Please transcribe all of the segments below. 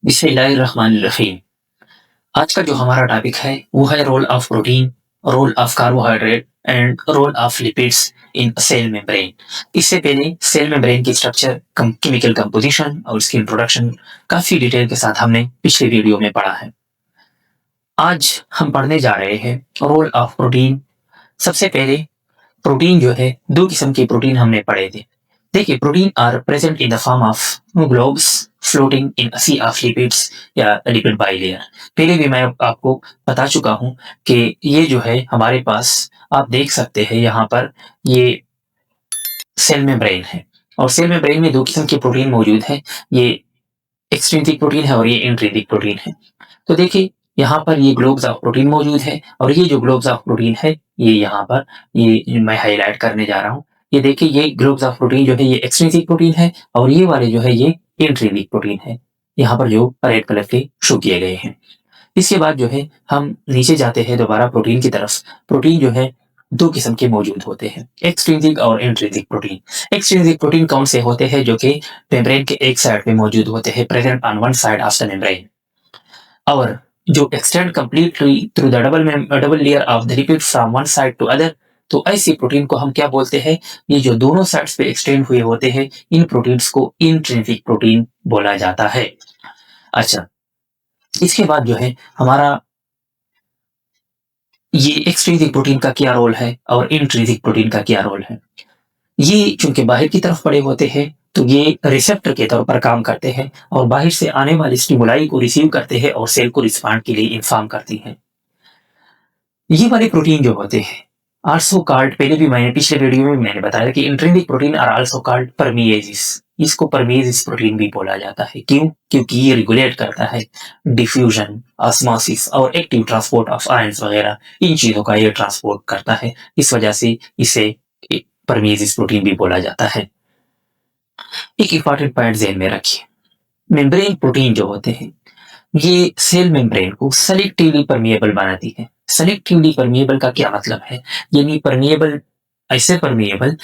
बिस्मिल्लाहिर्रहमानिर्रहीम। आज का जो हमारा टॉपिक है वो है role of protein, role of carbohydrate and role of lipids in cell membrane. इससे पहले सेल मेम्ब्रेन की स्ट्रक्चर, केमिकल कंपोजिशन और इसकी इंट्रोडक्शन काफी डिटेल के साथ हमने पिछले वीडियो में पढ़ा है। आज हम पढ़ने जा रहे हैं रोल ऑफ प्रोटीन। सबसे पहले प्रोटीन जो है, दो किस्म के प्रोटीन हमने पढ़े थे। देखिए, protein are present in the form of globes floating in a sea of lipids या लिपिड बाइलेयर। पहले भी मैं आपको बता चुका हूं कि ये जो है हमारे पास, आप देख सकते हैं यहाँ पर, ये सेल मेम्ब्रेन है और सेल मेम्ब्रेन में दो किस्म के प्रोटीन मौजूद है। ये एक्सट्रिंसिक प्रोटीन है और ये इंट्रिंसिक प्रोटीन है। तो देखिए, यहाँ पर ये ग्लोब्स ऑफ प्रोटीन मौजूद है और ये जो ग्लोब्स ऑफ प्रोटीन है, ये यहाँ पर, ये मैं हाईलाइट करने जा रहा हूँ। ये देखिए, ये ग्लोब्स ऑफ प्रोटीन जो है ये एक्सट्रिंसिक प्रोटीन है और ये वाले जो है ये इंट्रिंसिक प्रोटीन है, यहाँ पर जो रेड कलर के शो किए गए हैं। इसके बाद जो है हम नीचे जाते हैं दोबारा प्रोटीन की तरफ। प्रोटीन जो है दो किस्म के मौजूद होते हैं, एक्सट्रिंसिक और इंट्रिंसिक प्रोटीन। एक्सट्रिंसिक प्रोटीन कौन से होते हैं? जो कि मेम्ब्रेन के एक साइड पे मौजूद होते हैं, present on one side of the membrane, और जो extend completely through the double layer of the lipid from one side to other. तो ऐसी प्रोटीन को हम क्या बोलते हैं? ये जो दोनों साइड्स पे एक्सटेंड हुए होते हैं, इन प्रोटीन्स को इंट्रिंसिक प्रोटीन बोला जाता है। अच्छा, इसके बाद जो है हमारा ये एक्सट्रिंसिक प्रोटीन का क्या रोल है और इंट्रिंसिक प्रोटीन का क्या रोल है? ये चूंकि बाहर की तरफ पड़े होते हैं, तो ये रिसेप्टर के तौर पर काम करते हैं और बाहर से आने वाली स्टिमुलाई को रिसीव करते हैं और सेल को रिस्पॉन्ड के लिए इन्फॉर्म करती हैं। ये वाले प्रोटीन जो होते हैं आल्सो कॉल्ड, पहले भी मैंने पिछले वीडियो में मैंने बताया कि intrinsic protein are also called permeases. इसको परमिएजेस प्रोटीन भी बोला जाता है। क्यों? क्योंकि ये रेगुलेट करता है डिफ्यूजन, ऑस्मोसिस और एक्टिव ट्रांसपोर्ट ऑफ आयंस वगैरह, इन चीजों का ये ट्रांसपोर्ट करता है। इस वजह से इसे परमिएजेस प्रोटीन भी बोला जाता है। एक इंपॉर्टेंट पॉइंट ध्यान में रखिए, मेम्ब्रेन प्रोटीन जो होते हैं ये सेल मेम्ब्रेन को सेलेक्टिवली परमिएबल बनाती है। सेलेक्टिवली परमिएबल का क्या मतलब है? यानी परमिएबल, ऐसे परमिएबल,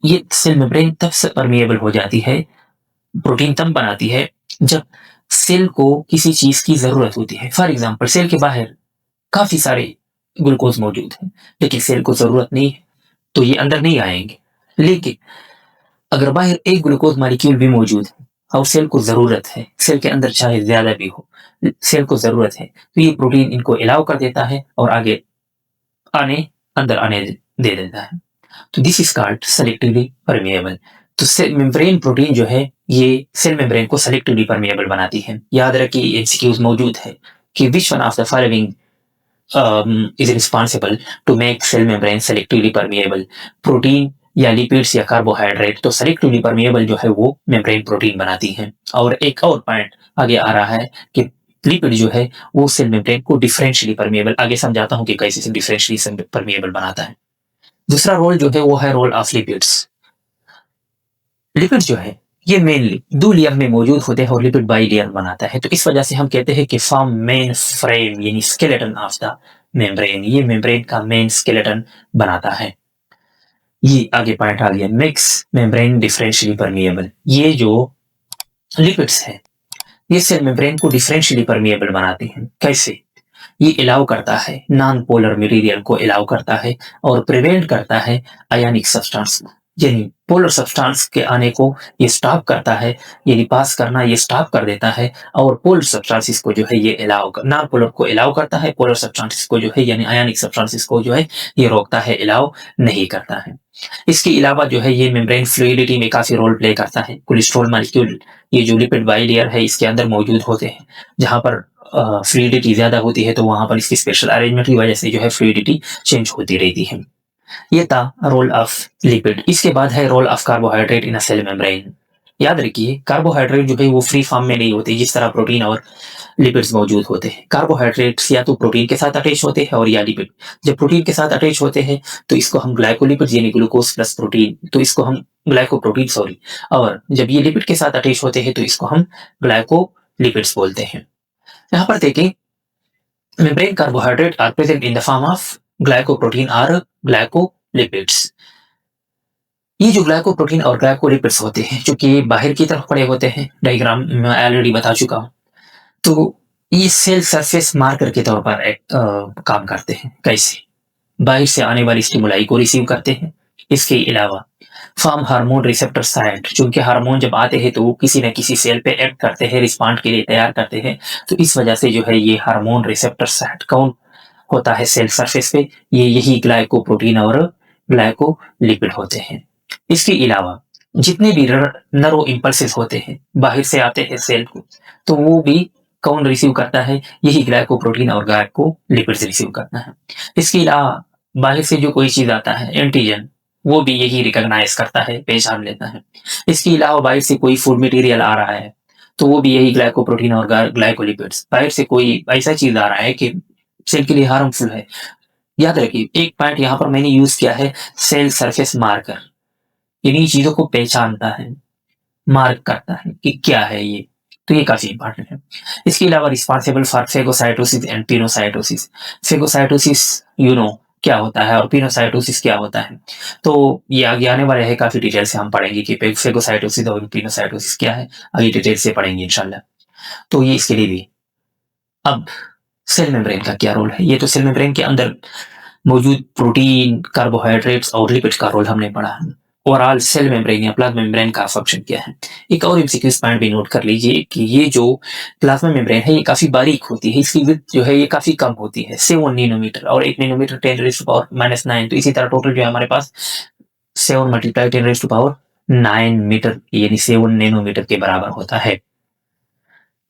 ये सेल मेम्ब्रेन तब से परमिएबल हो जाती है, प्रोटीन तब बनाती है जब सेल को किसी चीज की जरूरत होती है। फॉर एग्जाम्पल, सेल के बाहर काफी सारे ग्लूकोज मौजूद है, लेकिन सेल को जरूरत नहीं है तो ये अंदर नहीं आएंगे। लेकिन अगर बाहर एक ग्लूकोज मॉलिक्यूल भी मौजूद है और सेल को जरूरत है, सेल के अंदर चाहे ज्यादा भी हो, सेल को जरूरत है, तो ये प्रोटीन इनको अलाउ कर देता है और आगे अंदर आने दे देता है। तो this is called selectively permeable. तो सेल मेम्ब्रेन प्रोटीन जो है ये सेल मेम्ब्रेन को सेलेक्टिवली परमिएबल बनाती है। याद रखिए, एमसीक्यूज मौजूद है कि which one of the following is responsible to make cell membrane selectively permeable? Protein या लिपिड्स या कार्बोहाइड्रेट? तो सेलेक्टिवली परमिएबल जो है वो मेम्ब्रेन प्रोटीन बनाती है। और एक और पॉइंट आगे आ रहा है कि लिपिड जो है वो सेल मेम्ब्रेन को डिफरेंशियली परमिएबल, आगे समझाता हूं कि कैसे डिफरेंशियली परमिएबल बनाता है। दूसरा रोल जो है वो है रोल ऑफ लिपिड्स। लिपिड जो है ये मेनली दो लेयर में मौजूद होते हैं और लिपिड बाई लेयर बनाता है। तो इस वजह से हम कहते हैं कि फॉर्म मेन फ्रेम, यानी स्केलेटन ऑफ द मेम्ब्रेन। ये मेम्ब्रेन का मेन स्केलेटन बनाता है। ये आगे पॉइंट आ गया, मिक्स मेम्ब्रेन डिफरेंशियली परमिएबल। ये जो लिपिड्स है ये सेल मेम्ब्रेन को डिफरेंशियली परमिएबल बनाते हैं। कैसे? ये अलाउ करता है नॉन पोलर मटेरियल को अलाउ करता है और प्रिवेंट करता है आयनिक सब्सटेंस, यानी पोलर सब्सटेंस के आने को ये स्टॉप करता है, यानी पास करना ये स्टॉप कर देता है। और पोलर सब्सटेंसेस को जो है ये अलाउ, नॉन पोलर को अलाउ करता है, पोलर सब्सटेंसेस को जो है यानी आयनिक सब्सटेंसेस को जो है ये रोकता है, अलाउ नहीं करता है। इसके अलावा जो है ये मेम्ब्रेन फ्लूइडिटी में काफी रोल प्ले करता है। कोलेस्ट्रॉल मॉलिक्यूल, ये जो लिपिड बाइलेयर है इसके अंदर मौजूद होते हैं, जहां पर फ्लूइडिटी ज्यादा होती है तो वहां पर इसकी स्पेशल अरेंजमेंट की वजह से जो है फ्लूइडिटी चेंज होती रहती है। ये था रोल ऑफ लिपिड। इसके बाद है role of carbohydrate in a cell membrane. याद रखिए, कार्बोहाइड्रेट जो है वो फ्री फॉर्म में नहीं होते जिस तरह प्रोटीन और लिपिड्स मौजूद होते हैं। कार्बोहाइड्रेट्स या तो प्रोटीन के साथ अटैच होते हैं और या लिपिड। जब प्रोटीन के साथ अटैच होते हैं तो इसको हम ग्लाइकोलिपिड यानी ग्लूकोज प्लस प्रोटीन, तो इसको हम ग्लाइकोप्रोटीन सॉरी, और जब ये लिपिड के साथ अटैच होते हैं तो इसको हम ग्लाइकोलिपिड्स बोलते हैं। यहाँ पर देखें, membrane carbohydrate are present in the form of glycoprotein or glycolipids. ये जो ग्लाइकोप्रोटीन और ग्लाइकोलिपिड्स होते हैं, चूँकि बाहर की तरफ पड़े होते हैं, डायग्राम मैं ऑलरेडी बता चुका हूँ। तो ये सेल सरफेस मार्कर के तौर पर काम करते हैं। कैसे? बाहर से आने वाली स्टिमुलाई को रिसीव करते हैं। इसके अलावा फॉर्म हार्मोन रिसेप्टर साइट, चूँकि हार्मोन जब आते हैं तो वो किसी न किसी सेल पे एक्ट करते हैं, रिस्पॉन्ड के लिए तैयार करते हैं। तो इस वजह से जो है ये हार्मोन रिसेप्टर साइट कौन होता है सेल सरफेस पे, ये यही ग्लाइकोप्रोटीन और ग्लाइकोलिपिड होते हैं। इसके अलावा जितने भी नर्व इम्पल्सेस होते हैं, बाहर से आते हैं सेल को, तो वो भी कौन रिसीव करता है, यही ग्लाइकोप्रोटीन और ग्लाइकोलिपिड्स रिसीव करता है। इसके अलावा बाहर से जो कोई चीज आता है एंटीजन, वो भी यही रिकॉग्नाइज करता है, पहचान लेता है। इसके अलावा बाहर से कोई फूड मटेरियल आ रहा है, तो वो भी यही ग्लाइकोप्रोटीन और ग्लाइकोलिपिड्स। बाहर से कोई ऐसा चीज आ रहा है कि सेल के लिए हार्मफुल है, याद रखिए एक पॉइंट यहाँ पर मैंने यूज किया है, सेल सरफेस मार्कर। इन्हीं चीजों को पहचानता है, मार्क करता है कि क्या है ये, तो ये काफी इंपॉर्टेंट है। इसके अलावा responsible for phagocytosis and pinocytosis. Phagocytosis क्या होता है और पिनोसाइटोसिस क्या होता है, तो ये आगे आने वाले है, काफी डिटेल से हम पढ़ेंगे कि फेगोसाइटोसिस और पिनोसाइटोसिस क्या है, आगे डिटेल से पढ़ेंगे इंशाल्लाह। तो ये इसके लिए भी। अब सेल मेम्ब्रेन का क्या रोल है, ये तो सेल मेम्ब्रेन के अंदर मौजूद प्रोटीन, कार्बोहाइड्रेट्स और लिपिड्स का रोल हमने पढ़ा है। ओवरऑल सेल मेम्ब्रेन या प्लाज्मा मेम्ब्रेन का फंक्शन क्या है। एक और एमसीक्यूज पॉइंट भी नोट कर लीजिए कि ये जो प्लाज्मा मेम्ब्रेन है ये काफी बारीक होती है, इसकी विड्थ जो है ये काफी कम होती है, 7 नैनोमीटर और 1 नैनोमीटर 10⁻⁹ तो इसी तरह टोटल जो है हमारे पास 7 मल्टीप्लाई 10⁻⁹ मीटर यानी 7 नैनोमीटर के बराबर होता है।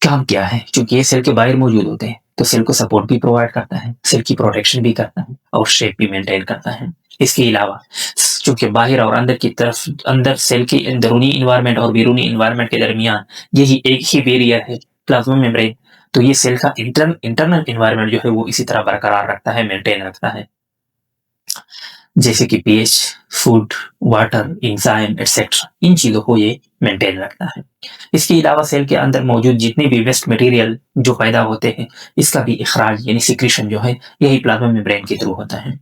काम क्या है, चूंकि ये सेल के बाहर मौजूद होते हैं तो सेल को सपोर्ट भी प्रोवाइड करता है, सेल की प्रोटेक्शन भी करता है और शेप भी मेंटेन करता है। इसके अलावा चूंकि बाहर और अंदर की तरफ, अंदर सेल के अंदरूनी इन्वायरमेंट और बैरूनी इन्वायरमेंट के दरमियान यही एक ही बैरियर है, प्लाज्मा मेम्ब्रेन, तो ये सेल का इंटरनल इन्वायरमेंट जो है वो इसी तरह बरकरार रखता है, मेंटेन रखता है, जैसे कि pH, food, water, enzyme etcetera, इन चीजों को ये मेंटेन रखता है। इसके अलावा सेल के अंदर मौजूद जितने भी वेस्ट मटेरियल जो पैदा होते हैं, इसका भी इखराज यानी सिक्रीशन जो है यही प्लाज्मा मेम्ब्रेन के थ्रू होता है।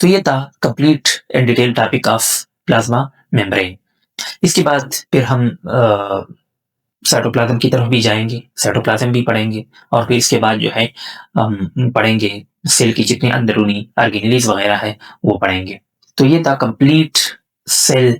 तो ये था complete and detail topic of plasma membrane. इसके बाद फिर हम साइटोप्लाज्म की तरफ भी जाएंगे, साइटोप्लाज्म भी पढ़ेंगे और फिर इसके बाद जो है हम पढ़ेंगे सेल की जितनी अंदरूनी ऑर्गेनेलीज वगैरह है वो पढ़ेंगे। तो ये था कंप्लीट सेल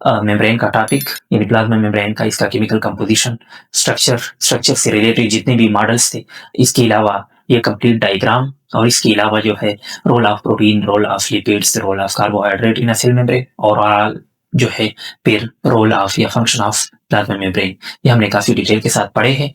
मेम्ब्रेन का टॉपिक, यानी प्लाज्मा मेम्ब्रेन का, इसका केमिकल कंपोजिशन, स्ट्रक्चर से रिलेटेड जितने भी मॉडल्स थे, इसके अलावा ये कंप्लीट डायग्राम, और इसके अलावा जो है role of protein, role of lipids, role of carbohydrate in cell membrane, और जो है फिर रोल ऑफ या फंक्शन ऑफ प्लाज्मा मेम्ब्रेन, ये हमने काफी डिटेल के साथ पढ़े हैं।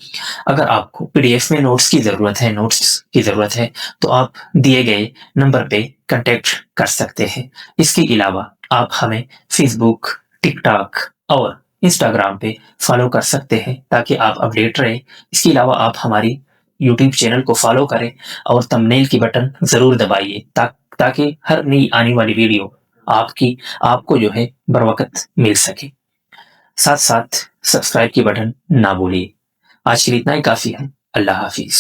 अगर आपको पीडीएफ में नोट्स की जरूरत है तो आप दिए गए नंबर पे कांटेक्ट कर सकते हैं। इसके अलावा आप हमें फेसबुक, टिकटॉक और इंस्टाग्राम पे फॉलो कर सकते हैं ताकि आप अपडेट रहें। इसके अलावा आप हमारी यूट्यूब चैनल को फॉलो करें और थंबनेल की बटन जरूर दबाइए ताकि हर नई आने वाली वीडियो आपको जो है बर वक्त मिल सके। साथ साथ सब्सक्राइब की बटन ना भूलिए। आज के लिए इतना ही काफी है। अल्लाह हाफिज।